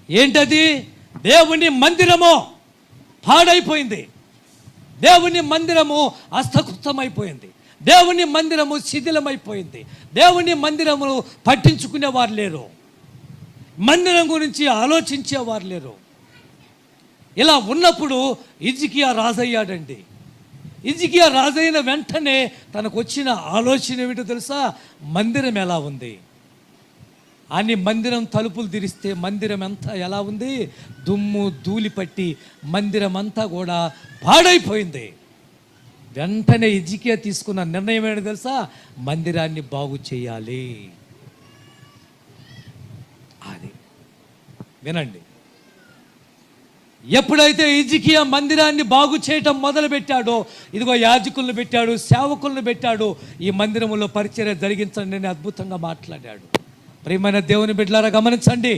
ఏంటది? దేవుని మందిరము పాడైపోయింది, దేవుని మందిరము అస్తకృతమైపోయింది, దేవుని మందిరము శిథిలమైపోయింది, దేవుని మందిరమును పట్టించుకునేవారు లేరు, మందిరం గురించి ఆలోచించేవారు లేరు. ఇలా ఉన్నప్పుడు హిజ్కియా రాజయ్యాడండి. హిజ్కియా రాజైన వెంటనే తనకు వచ్చిన ఆలోచన ఏమిటో తెలుసా? మందిరం ఎలా ఉంది అని. మందిరం తలుపులు తెరిస్తే మందిరం అంతా ఎలా ఉంది? దుమ్ము ధూళి పట్టి మందిరం అంతా కూడా పాడైపోయింది. వెంటనే హిజ్కియా తీసుకున్న నిర్ణయం ఏంటో తెలుసా? మందిరాన్ని బాగు చేయాలి. అది వినండి. ఎప్పుడైతే హిజ్కియా మందిరాన్ని బాగు చేయటం మొదలు పెట్టాడో, ఇదిగో యాజకులను పెట్టాడు, సేవకులను పెట్టాడు, ఈ మందిరంలో పరిచర్య జరిగించండి అని అద్భుతంగా మాట్లాడాడు. ప్రియమైన దేవుని బిడ్డలారా గమనించండి.